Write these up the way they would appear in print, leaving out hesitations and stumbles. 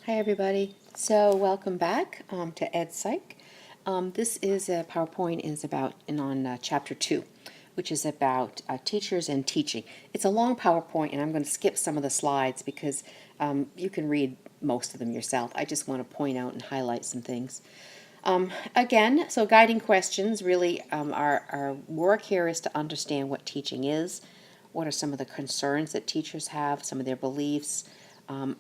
Hi everybody. So welcome back to Ed Psych. This is a PowerPoint is about on Chapter 2, which is about teachers and teaching. It's a long PowerPoint and I'm going to skip some of the slides because you can read most of them yourself. I just want to point out and highlight some things. Again, so guiding questions really our work here is to understand what teaching is, what are some of the concerns that teachers have, some of their beliefs,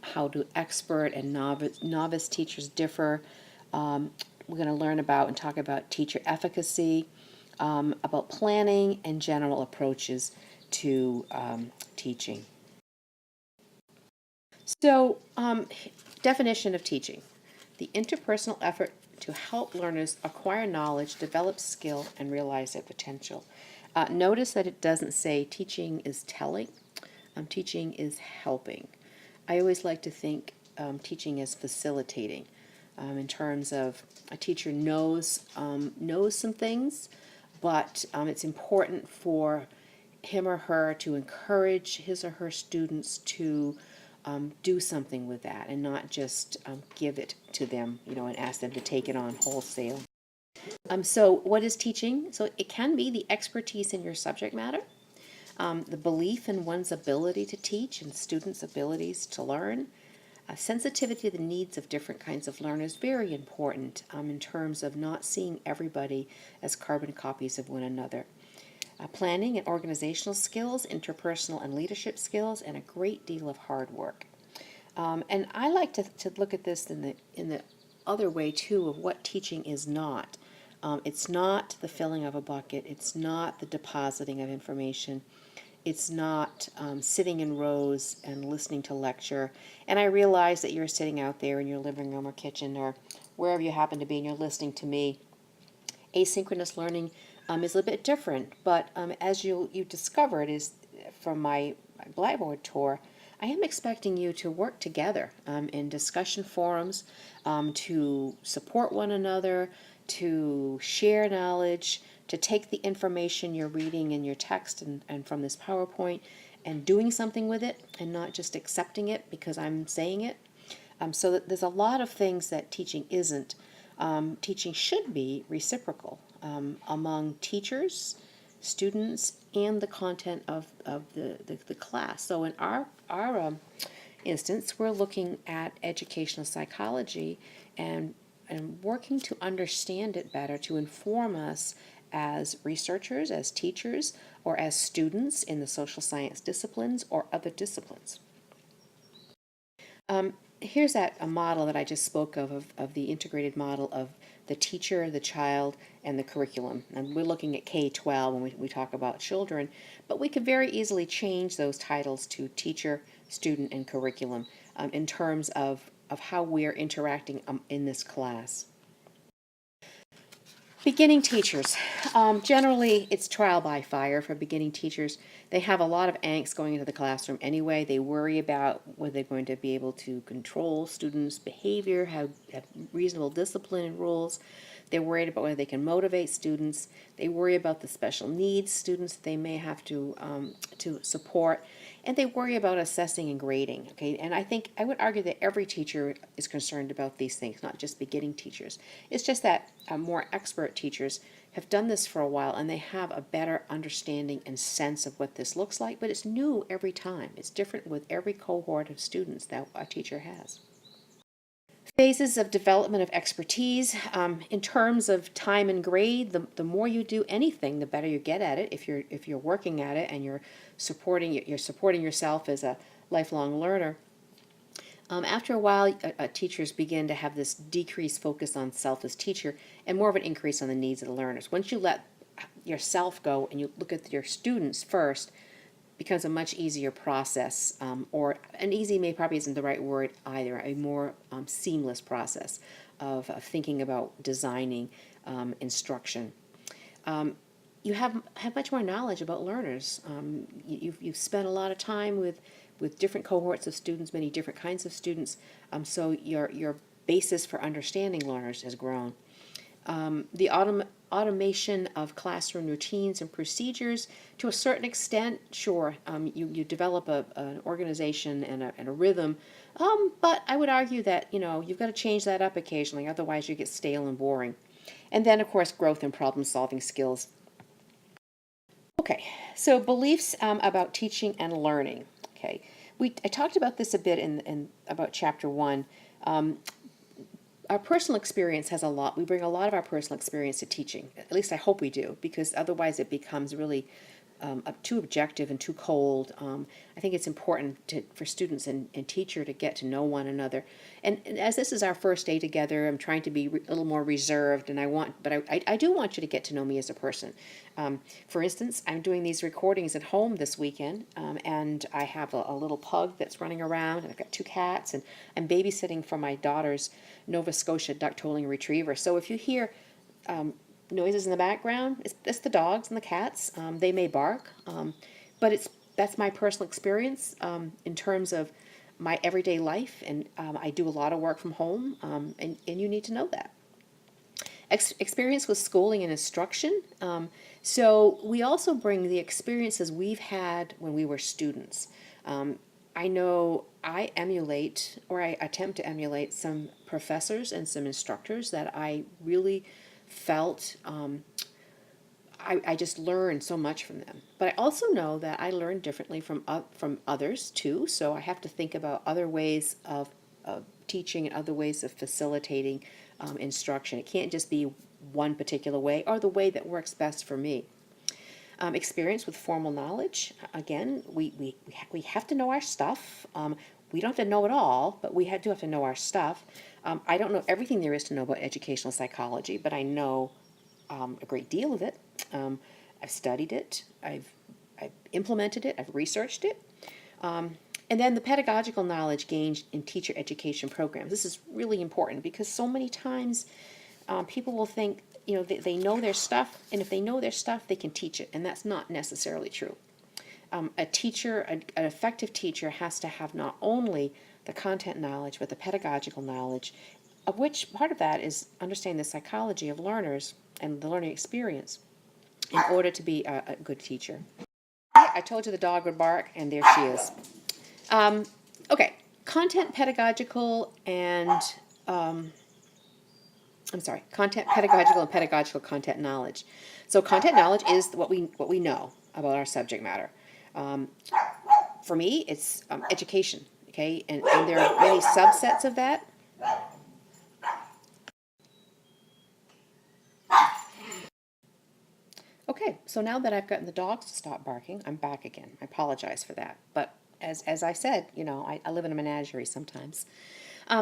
how do expert and novice teachers differ. We're going to learn about and talk about teacher efficacy, about planning and general approaches to teaching. So, definition of teaching: the interpersonal effort to help learners acquire knowledge, develop skill, and realize their potential. Notice that it doesn't say teaching is telling, teaching is helping. I always like to think teaching as facilitating, in terms of a teacher knows some things, but it's important for him or her to encourage his or her students to do something with that and not just give it to them, and ask them to take it on wholesale. So what is teaching? So it can be the expertise in your subject matter, the belief in one's ability to teach and students' abilities to learn. Sensitivity to the needs of different kinds of learners, very important in terms of not seeing everybody as carbon copies of one another. Planning and organizational skills, interpersonal and leadership skills, and a great deal of hard work. And I like to look at this in the other way too, of what teaching is not. It's not the filling of a bucket. It's not the depositing of information. It's not sitting in rows and listening to lecture. And I realize that you're sitting out there in your living room or kitchen or wherever you happen to be and you're listening to me. Asynchronous learning is a bit different, but as you discovered is from my Blackboard tour, I am expecting you to work together in discussion forums, to support one another, to share knowledge, to take the information you're reading in your text and from this PowerPoint and doing something with it and not just accepting it because I'm saying it. So that there's a lot of things that teaching isn't. Teaching should be reciprocal among teachers, students, and the content of the class. So in our instance, we're looking at educational psychology and working to understand it better, to inform us as researchers, as teachers, or as students in the social science disciplines or other disciplines. Here's a model that I just spoke of the integrated model of the teacher, the child, and the curriculum. And we're looking at K-12 when we talk about children, but we could very easily change those titles to teacher, student, and curriculum in terms of how we're interacting in this class. Beginning teachers. Generally, it's trial by fire for beginning teachers. They have a lot of angst going into the classroom anyway. They worry about whether they're going to be able to control students' behavior, have reasonable discipline and rules. They're worried about whether they can motivate students. They worry about the special needs students that they may have to support. And they worry about assessing and grading. Okay, and I would argue that every teacher is concerned about these things, not just beginning teachers. It's just that more expert teachers have done this for a while and they have a better understanding and sense of what this looks like, but it's new every time. It's different with every cohort of students that a teacher has. Phases of development of expertise. In terms of time and grade, the more you do anything, the better you get at it. If you're working at it and you're supporting yourself as a lifelong learner. After a while, teachers begin to have this decreased focus on self as teacher and more of an increase on the needs of the learners. Once you let yourself go and you look at your students first, becomes a much easier process, or an easy probably isn't the right word either, a more seamless process of thinking about designing instruction. You have much more knowledge about learners. You've spent a lot of time with different cohorts of students, many different kinds of students, so your basis for understanding learners has grown. The automation of classroom routines and procedures, to a certain extent, sure, you develop an organization and a rhythm, but I would argue that, you've got to change that up occasionally, otherwise you get stale and boring. And then, of course, growth and problem-solving skills. Okay, so beliefs about teaching and learning. Okay, I talked about this a bit in about chapter 1. Our personal experience has a lot. We bring a lot of our personal experience to teaching. At least I hope we do, because otherwise it becomes really too objective and too cold. I think it's important for students and teacher to get to know one another. And as this is our first day together, I'm trying to be a little more reserved, and I do want you to get to know me as a person. For instance, I'm doing these recordings at home this weekend, and I have a little pug that's running around, and I've got 2 cats, and I'm babysitting for my daughter's Nova Scotia duck-tolling retriever. So if you hear noises in the background, it's the dogs and the cats. They may bark, but that's my personal experience in terms of my everyday life, and I do a lot of work from home, and you need to know that. Experience with schooling and instruction. So we also bring the experiences we've had when we were students. I know I emulate, or I attempt to emulate, some professors and some instructors that I really felt I just learned so much from them. But I also know that I learn differently from others too, so I have to think about other ways of teaching and other ways of facilitating instruction. It can't just be one particular way or the way that works best for me. Experience with formal knowledge. Again, we have to know our stuff. We don't have to know it all, but we do have to know our stuff. I don't know everything there is to know about educational psychology, but I know a great deal of it. I've studied it. I've implemented it. I've researched it. And then the pedagogical knowledge gained in teacher education programs. This is really important because so many times people will think, they know their stuff, and if they know their stuff, they can teach it, and that's not necessarily true. A teacher, an effective teacher, has to have not only the content knowledge, but the pedagogical knowledge, of which part of that is understanding the psychology of learners and the learning experience in order to be a good teacher. I told you the dog would bark, and there she is. Okay, content pedagogical and content pedagogical and pedagogical content knowledge. So content knowledge is what we know about our subject matter. For me, it's education. Okay, and there are many subsets of that. Okay, so now that I've gotten the dogs to stop barking, I'm back again. I apologize for that. But as I said, I live in a menagerie sometimes.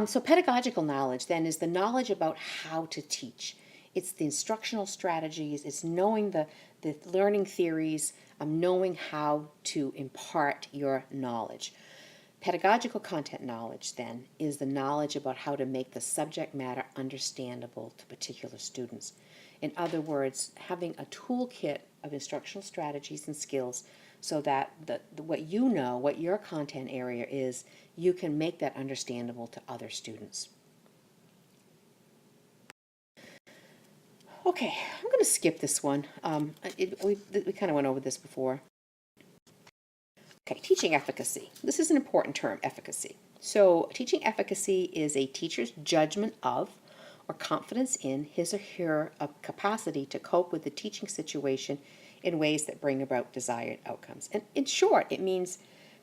So pedagogical knowledge then is the knowledge about how to teach. It's the instructional strategies. It's knowing the learning theories, knowing how to impart your knowledge. Pedagogical content knowledge, then, is the knowledge about how to make the subject matter understandable to particular students. In other words, having a toolkit of instructional strategies and skills so that what your content area is, you can make that understandable to other students. Okay, I'm going to skip this one. We kind of went over this before. Okay, teaching efficacy. This is an important term, efficacy. So teaching efficacy is a teacher's judgment of or confidence in his or her capacity to cope with the teaching situation in ways that bring about desired outcomes. And in short, it means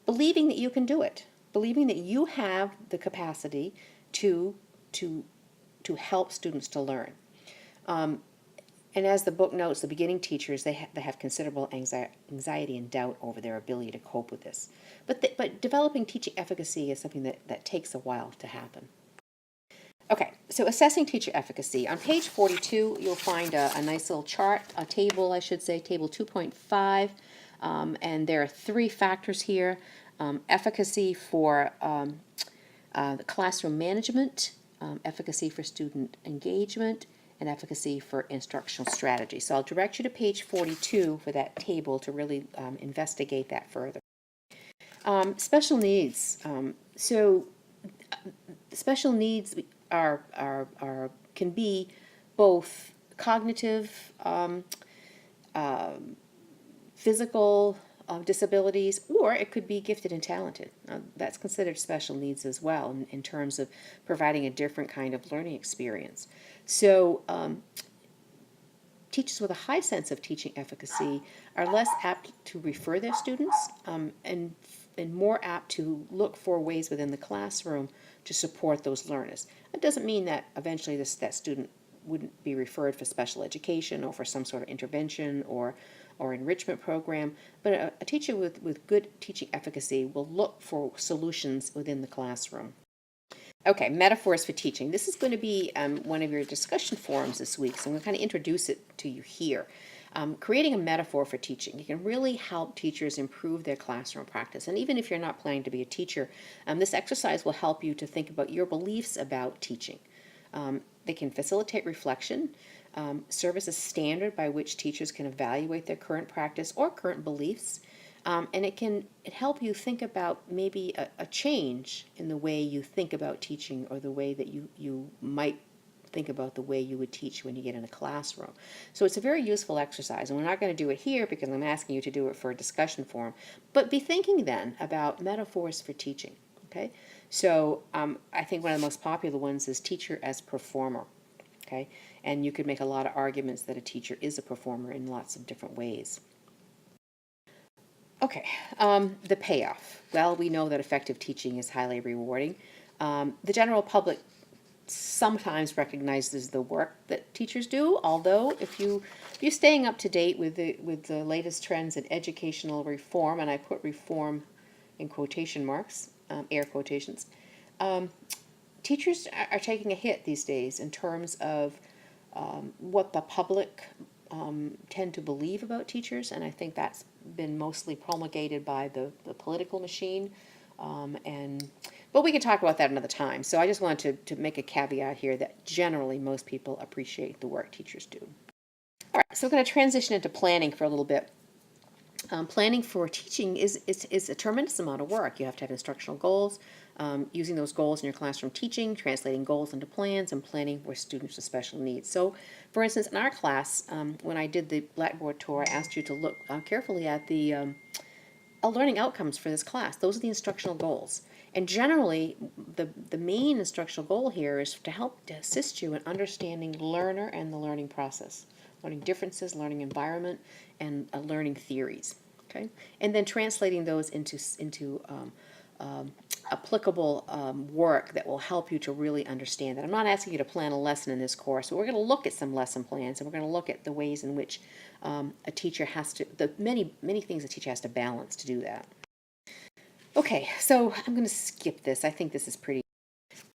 believing that you can do it, believing that you have the capacity to help students to learn. And as the book notes, the beginning teachers, they have considerable anxiety and doubt over their ability to cope with this. But developing teaching efficacy is something that takes a while to happen. Okay, so assessing teacher efficacy. On page 42, you'll find a nice little chart, a table, I should say, table 2.5. And there are 3 factors here. Efficacy for the classroom management, efficacy for student engagement, and efficacy for instructional strategy. So I'll direct you to page 42 for that table to really investigate that further. Special needs. So special needs can be both cognitive, physical disabilities, or it could be gifted and talented. That's considered special needs as well in terms of providing a different kind of learning experience. So teachers with a high sense of teaching efficacy are less apt to refer their students and more apt to look for ways within the classroom to support those learners. That doesn't mean that eventually that student wouldn't be referred for special education or for some sort of intervention or enrichment program, but a teacher with good teaching efficacy will look for solutions within the classroom. Okay, metaphors for teaching. This is going to be one of your discussion forums this week, so I'm going to kind of introduce it to you here. Creating a metaphor for teaching. You can really help teachers improve their classroom practice. And even if you're not planning to be a teacher, this exercise will help you to think about your beliefs about teaching. They can facilitate reflection, serve as a standard by which teachers can evaluate their current practice or current beliefs, and it help you think about maybe a change in the way you think about teaching or the way that you might think about the way you would teach when you get in a classroom. So it's a very useful exercise, and we're not going to do it here because I'm asking you to do it for a discussion forum, but be thinking then about metaphors for teaching, okay? So I think one of the most popular ones is teacher as performer, okay? And you could make a lot of arguments that a teacher is a performer in lots of different ways. Okay, the payoff. Well, we know that effective teaching is highly rewarding. The general public sometimes recognizes the work that teachers do, although if you're staying up to date with the latest trends in educational reform, and I put reform in quotation marks, air quotations, teachers are taking a hit these days in terms of what the public tend to believe about teachers, and I think that's been mostly promulgated by the political machine. But we can talk about that another time. So I just wanted to make a caveat here that generally most people appreciate the work teachers do. All right, so we're going to transition into planning for a little bit. Planning for teaching is a tremendous amount of work. You have to have instructional goals, using those goals in your classroom teaching, translating goals into plans, and planning for students with special needs. So, for instance, in our class, when I did the Blackboard tour, I asked you to look carefully at the learning outcomes for this class. Those are the instructional goals. And generally, the main instructional goal here is to assist you in understanding learner and the learning process, learning differences, learning environment, and learning theories. Okay, and then translating those into applicable work that will help you to really understand that. I'm not asking you to plan a lesson in this course, but we're going to look at some lesson plans, and we're going to look at the ways in which a teacher has to, the many things a teacher has to balance to do that. Okay, so I'm going to skip this. I think this is pretty.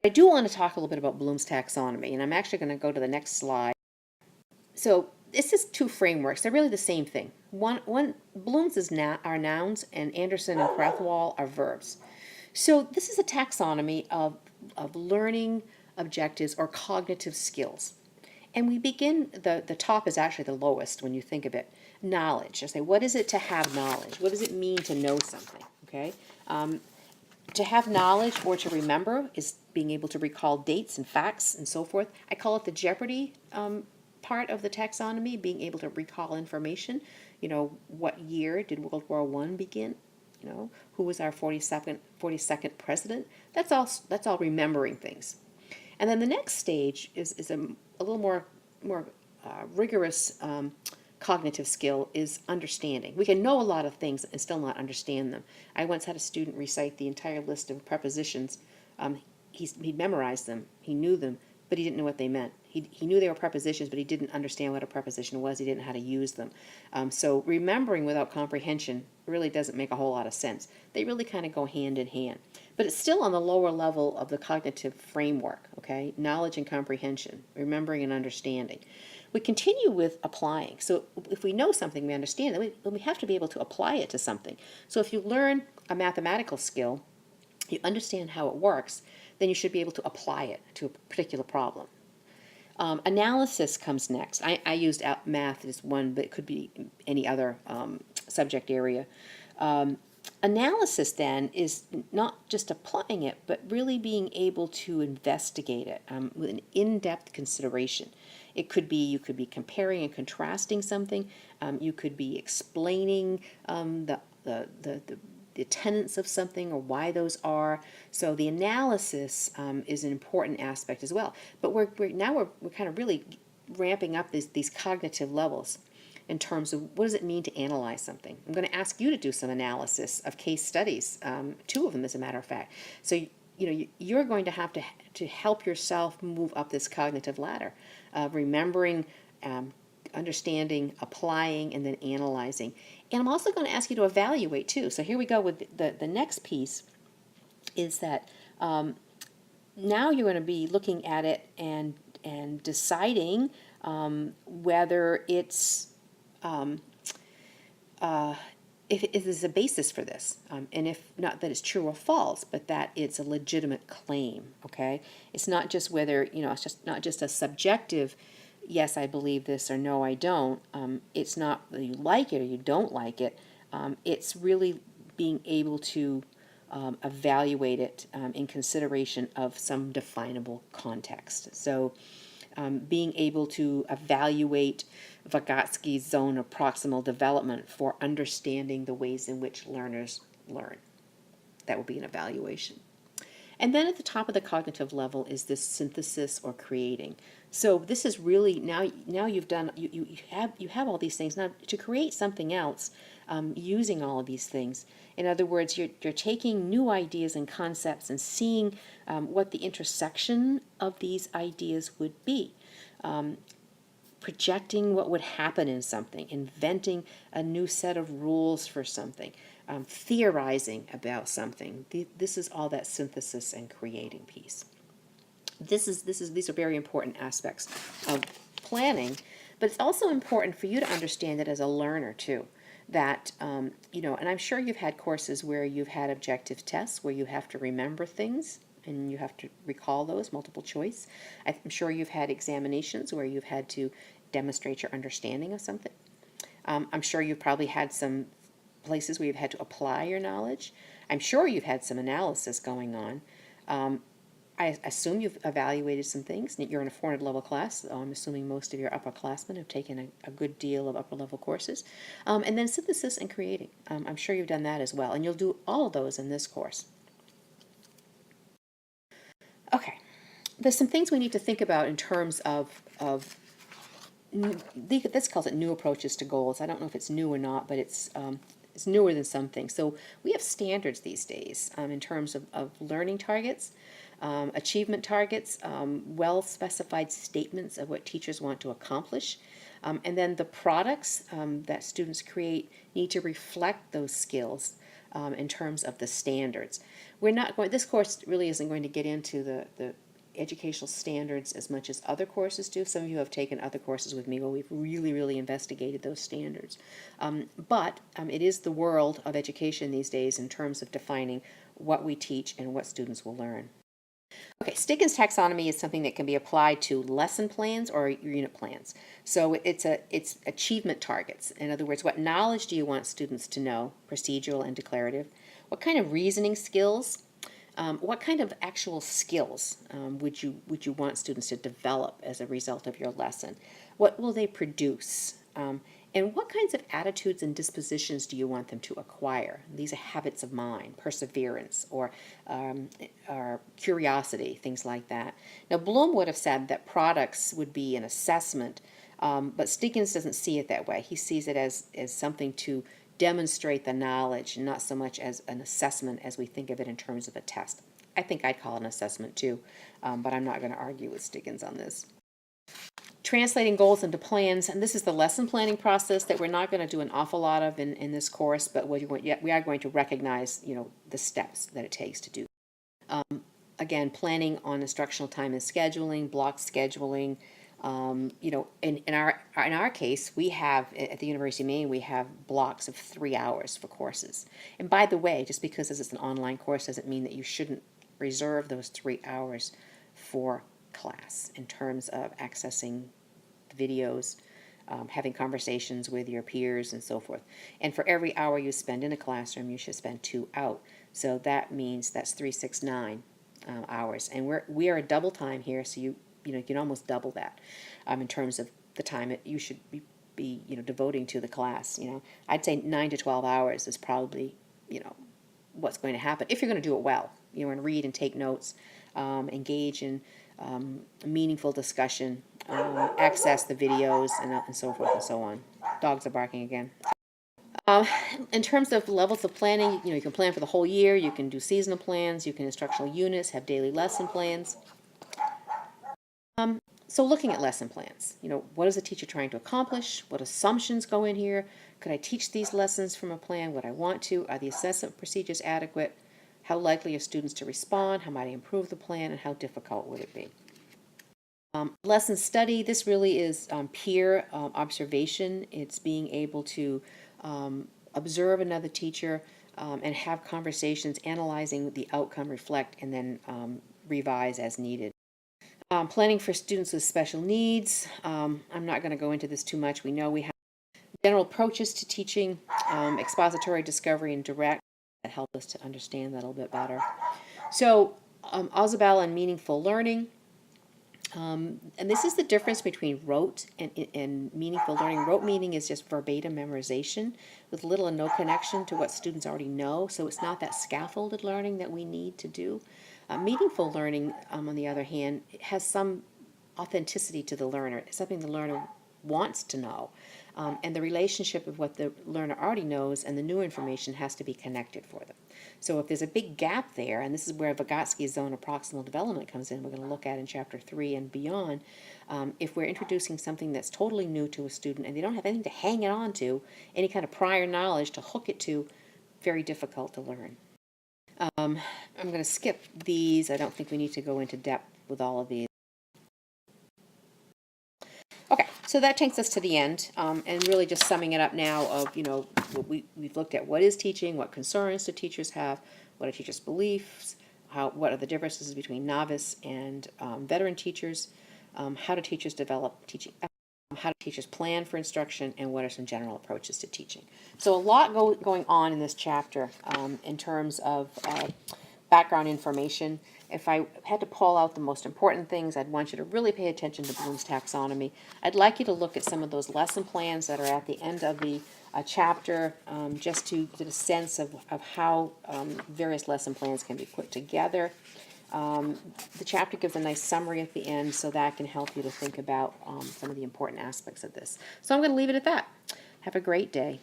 I do want to talk a little bit about Bloom's taxonomy, and I'm actually going to go to the next slide. So this is two frameworks. They're really the same thing. One Bloom's are nouns, and Anderson and Krathwohl are verbs. So this is a taxonomy of learning objectives or cognitive skills. And we begin, the top is actually the lowest when you think of it. Knowledge. I say, what is it to have knowledge? What does it mean to know something? Okay. To have knowledge or to remember is being able to recall dates and facts and so forth. I call it the Jeopardy part of the taxonomy, being able to recall information. You know, what year did World War I begin? You know, who was our 42nd president? That's all remembering things. And then the next stage is a little more rigorous cognitive skill is understanding. We can know a lot of things and still not understand them. I once had a student recite the entire list of prepositions. He memorized them, he knew them, but he didn't know what they meant. He knew they were prepositions, but he didn't understand what a preposition was. He didn't know how to use them. So remembering without comprehension really doesn't make a whole lot of sense. They really kind of go hand in hand. But it's still on the lower level of the cognitive framework, okay? Knowledge and comprehension, remembering and understanding. We continue with applying. So if we know something, we understand it, then we have to be able to apply it to something. So if you learn a mathematical skill, you understand how it works, then you should be able to apply it to a particular problem. Analysis comes next. I used math as one, but it could be any other subject area. Analysis then is not just applying it, but really being able to investigate it with an in-depth consideration. It could be, you could be comparing and contrasting something. You could be explaining the tenets of something or why those are. So the analysis is an important aspect as well. But we're kind of really ramping up these cognitive levels in terms of what does it mean to analyze something. I'm going to ask you to do some analysis of case studies, 2 of them as a matter of fact. So you're going to have to help yourself move up this cognitive ladder, remembering, understanding, applying, and then analyzing. And I'm also going to ask you to evaluate too. So here we go with the next piece is that now you're going to be looking at it and deciding whether it's if there's a basis for this, and if not that it's true or false, but that it's a legitimate claim. Okay, it's not just whether it's just not just a subjective, yes I believe this or no I don't. It's not whether you like it or you don't like it. It's really being able to evaluate it in consideration of some definable context. So being able to evaluate Vygotsky's zone of proximal development for understanding the ways in which learners learn. That would be an evaluation. And then at the top of the cognitive level is this synthesis or creating. So this is really now you've done you have all these things now to create something else using all of these things. In other words, you're taking new ideas and concepts and seeing what the intersection of these ideas would be. Projecting what would happen in something, inventing a new set of rules for something, theorizing about something. This is all that synthesis and creating piece. These are very important aspects of planning, but it's also important for you to understand it as a learner too. That and I'm sure you've had courses where you've had objective tests where you have to remember things and you have to recall those, multiple choice. I'm sure you've had examinations where you've had to demonstrate your understanding of something. I'm sure you've probably had some places where you've had to apply your knowledge. I'm sure you've had some analysis going on. I assume you've evaluated some things. You're in a 400 level class, so I'm assuming most of your upperclassmen have taken a good deal of upper level courses. And then synthesis and creating. I'm sure you've done that as well, and you'll do all of those in this course. Okay, there's some things we need to think about in terms of this calls it new approaches to goals. I don't know if it's new or not, but it's newer than some things. So we have standards these days in terms of learning targets, achievement targets, well-specified statements of what teachers want to accomplish, and then the products that students create need to reflect those skills in terms of the standards. We're not going. This course really isn't going to get into the educational standards as much as other courses do. Some of you have taken other courses with me where we've really investigated those standards. But it is the world of education these days in terms of defining what we teach and what students will learn. Okay, Stiggin's taxonomy is something that can be applied to lesson plans or unit plans. So it's achievement targets. In other words, what knowledge do you want students to know, procedural and declarative? What kind of reasoning skills? What kind of actual skills would you want students to develop as a result of your lesson? What will they produce? And what kinds of attitudes and dispositions do you want them to acquire? These are habits of mind, perseverance, or curiosity, things like that. Now, Bloom would have said that products would be an assessment, but Stiggins doesn't see it that way. He sees it as something to demonstrate the knowledge, not so much as an assessment as we think of it in terms of a test. I think I'd call it an assessment too, but I'm not going to argue with Stiggins on this. Translating goals into plans, and this is the lesson planning process that we're not going to do an awful lot of in this course, but we are going to recognize the steps that it takes to do. Again, planning on instructional time and scheduling, block scheduling. In our case, we have at the University of Maine, we have blocks of 3 hours for courses. And by the way, just because this is an online course doesn't mean that you shouldn't reserve those 3 hours for class in terms of accessing the videos, having conversations with your peers and so forth. And for every hour you spend in a classroom, you should spend 2 out. So that means that's 369 hours. And we are a double time here, so you can almost double that in terms of the time you should be devoting to the class. I'd say 9 to 12 hours is probably what's going to happen if you're going to do it well. And read and take notes, engage in meaningful discussion, access the videos, and so forth and so on. Dogs are barking again. In terms of levels of planning, you can plan for the whole year. You can do seasonal plans. You can instructional units, have daily lesson plans. So looking at lesson plans, what is the teacher trying to accomplish? What assumptions go in here? Could I teach these lessons from a plan? Would I want to? Are the assessment procedures adequate? How likely are students to respond? How might I improve the plan? And how difficult would it be? Lesson study, this really is peer observation. It's being able to observe another teacher and have conversations, analyzing the outcome, reflect, and then revise as needed. Planning for students with special needs. I'm not going to go into this too much. We know we have general approaches to teaching, expository, discovery, and direct that help us to understand that a little bit better. So, Ausubel and meaningful learning. And this is the difference between rote and meaningful learning. Rote meaning is just verbatim memorization with little or no connection to what students already know. So it's not that scaffolded learning that we need to do. Meaningful learning, on the other hand, has some authenticity to the learner. It's something the learner wants to know. And the relationship of what the learner already knows and the new information has to be connected for them. So if there's a big gap there, and this is where Vygotsky's zone of proximal development comes in, we're going to look at in Chapter 3 and beyond, if we're introducing something that's totally new to a student and they don't have anything to hang it on to, any kind of prior knowledge to hook it to, very difficult to learn. I'm going to skip these. I don't think we need to go into depth with all of these. Okay, so that takes us to the end, and really just summing it up now of, we've looked at what is teaching, what concerns do teachers have, what are teachers' beliefs, what are the differences between novice and veteran teachers, how do teachers develop teaching, how do teachers plan for instruction, and what are some general approaches to teaching. So a lot going on in this chapter in terms of background information. If I had to pull out the most important things, I'd want you to really pay attention to Bloom's taxonomy. I'd like you to look at some of those lesson plans that are at the end of the chapter, just to get a sense of how various lesson plans can be put together. The chapter gives a nice summary at the end, so that can help you to think about some of the important aspects of this. So I'm going to leave it at that. Have a great day.